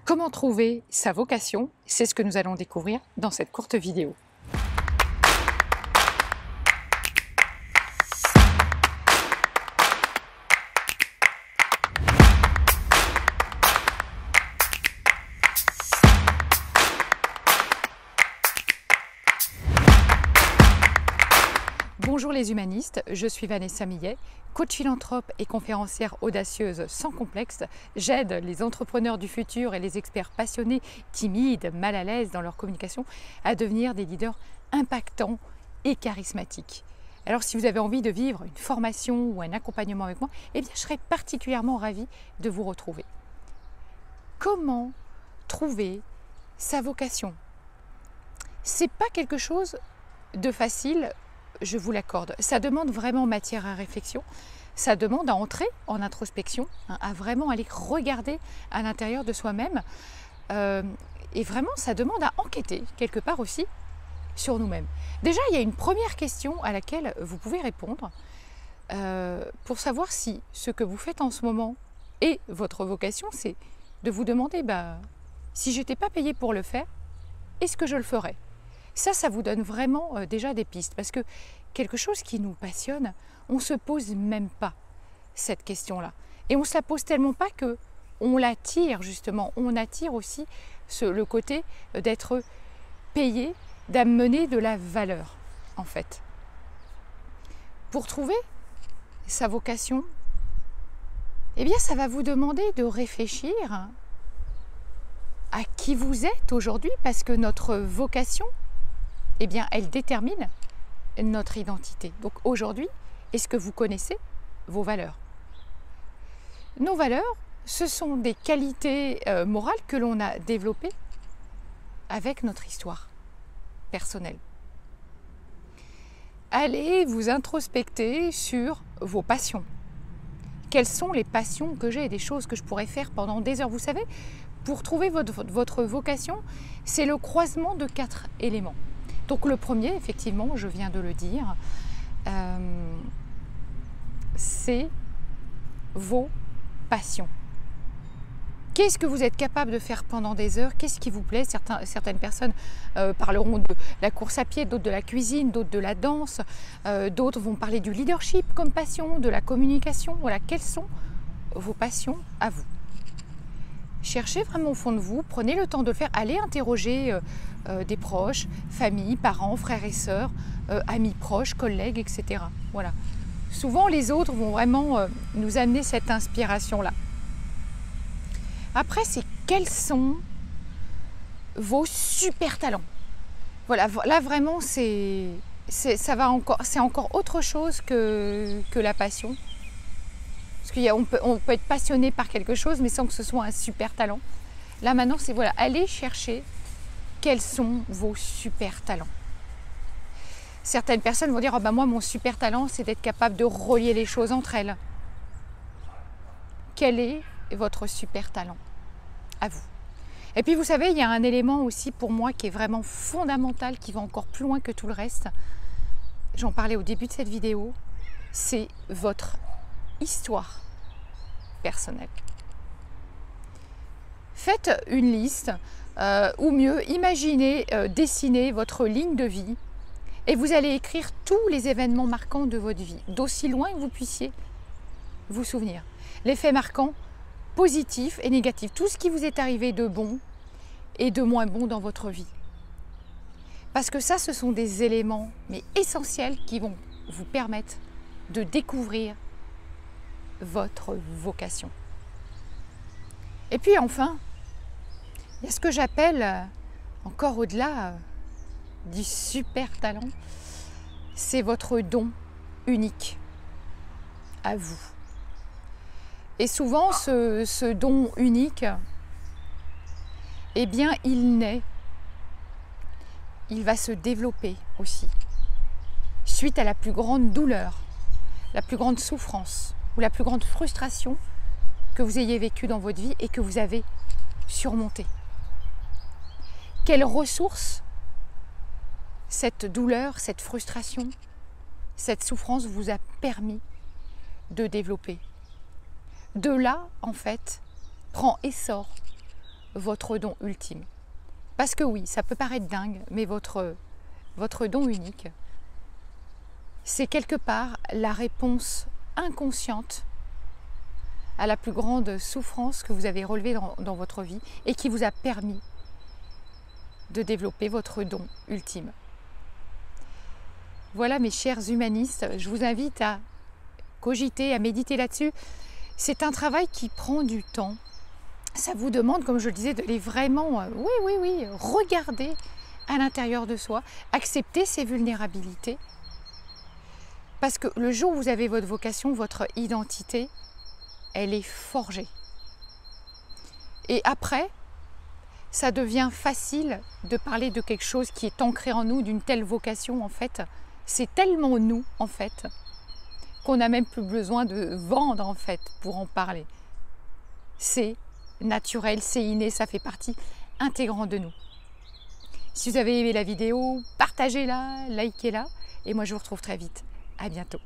Comment trouver sa vocation? C'est ce que nous allons découvrir dans cette courte vidéo. Bonjour les humanistes, je suis Vanessa Millet, coach philanthrope et conférencière audacieuse sans complexe. J'aide les entrepreneurs du futur et les experts passionnés, timides, mal à l'aise dans leur communication à devenir des leaders impactants et charismatiques. Alors si vous avez envie de vivre une formation ou un accompagnement avec moi, eh bien je serai particulièrement ravie de vous retrouver. Comment trouver sa vocation? C'est pas quelque chose de facile. Je vous l'accorde. Ça demande vraiment matière à réflexion. Ça demande à entrer en introspection, à vraiment aller regarder à l'intérieur de soi-même. Et vraiment, ça demande à enquêter quelque part aussi sur nous-mêmes. Déjà, il y a une première question à laquelle vous pouvez répondre pour savoir si ce que vous faites en ce moment est votre vocation. C'est de vous demander, si je n'étais pas payé pour le faire, est-ce que je le ferais? Ça vous donne vraiment déjà des pistes, parce que quelque chose qui nous passionne, on ne se pose même pas cette question-là. Et on ne se la pose tellement pas qu'on l'attire justement. On attire aussi le côté d'être payé, d'amener de la valeur, en fait. Pour trouver sa vocation, eh bien ça va vous demander de réfléchir à qui vous êtes aujourd'hui, parce que notre vocation, eh bien, elle détermine notre identité. Donc aujourd'hui, est-ce que vous connaissez vos valeurs? Nos valeurs, ce sont des qualités morales que l'on a développées avec notre histoire personnelle. Allez vous introspecter sur vos passions. Quelles sont les passions que j'ai, des choses que je pourrais faire pendant des heures? Vous savez, pour trouver votre vocation, c'est le croisement de 4 éléments. Donc le premier, effectivement, je viens de le dire, c'est vos passions. Qu'est-ce que vous êtes capable de faire pendant des heures? Qu'est-ce qui vous plaît? Certaines personnes parleront de la course à pied, d'autres de la cuisine, d'autres de la danse, d'autres vont parler du leadership comme passion, de la communication. Voilà, quelles sont vos passions à vous? Cherchez vraiment au fond de vous, prenez le temps de le faire, allez interroger des proches, famille, parents, frères et sœurs, amis proches, collègues, etc. Voilà. Souvent, les autres vont vraiment nous amener cette inspiration-là. Après, c'est quels sont vos super talents? Voilà, là vraiment, c'est encore autre chose que la passion. Parce qu'on peut être passionné par quelque chose, mais sans que ce soit un super talent. Là, maintenant, c'est voilà, allez chercher quels sont vos super talents. Certaines personnes vont dire, oh, moi, mon super talent, c'est d'être capable de relier les choses entre elles. Quel est votre super talent à vous? Et puis, vous savez, il y a un élément aussi pour moi qui est vraiment fondamental, qui va encore plus loin que tout le reste. J'en parlais au début de cette vidéo. C'est votre histoire personnelle. Faites une liste, ou mieux, imaginez, dessinez votre ligne de vie et vous allez écrire tous les événements marquants de votre vie, d'aussi loin que vous puissiez vous souvenir. Les faits marquants, positifs et négatifs, tout ce qui vous est arrivé de bon et de moins bon dans votre vie. Parce que ça, ce sont des éléments mais essentiels qui vont vous permettre de découvrir votre vocation. Et puis enfin, il y a ce que j'appelle, encore au-delà du super talent, c'est votre don unique à vous. Et souvent, ce don unique, eh bien, il naît, il va se développer aussi, suite à la plus grande douleur, la plus grande souffrance, ou la plus grande frustration que vous ayez vécue dans votre vie et que vous avez surmontée. Quelles ressources cette douleur, cette frustration, cette souffrance vous a permis de développer? De là, en fait, prend essor votre don ultime. Parce que oui, ça peut paraître dingue, mais votre don unique, c'est quelque part la réponse inconsciente à la plus grande souffrance que vous avez relevée dans votre vie et qui vous a permis de développer votre don ultime. Voilà mes chers humanistes, je vous invite à cogiter, à méditer là-dessus. C'est un travail qui prend du temps. Ça vous demande, comme je le disais, d'aller vraiment, regarder à l'intérieur de soi, accepter ses vulnérabilités. Parce que le jour où vous avez votre vocation, votre identité, elle est forgée. Et après, ça devient facile de parler de quelque chose qui est ancré en nous, d'une telle vocation en fait. C'est tellement nous en fait, qu'on n'a même plus besoin de vendre en fait pour en parler. C'est naturel, c'est inné, ça fait partie intégrante de nous. Si vous avez aimé la vidéo, partagez-la, likez-la et moi je vous retrouve très vite. À bientôt.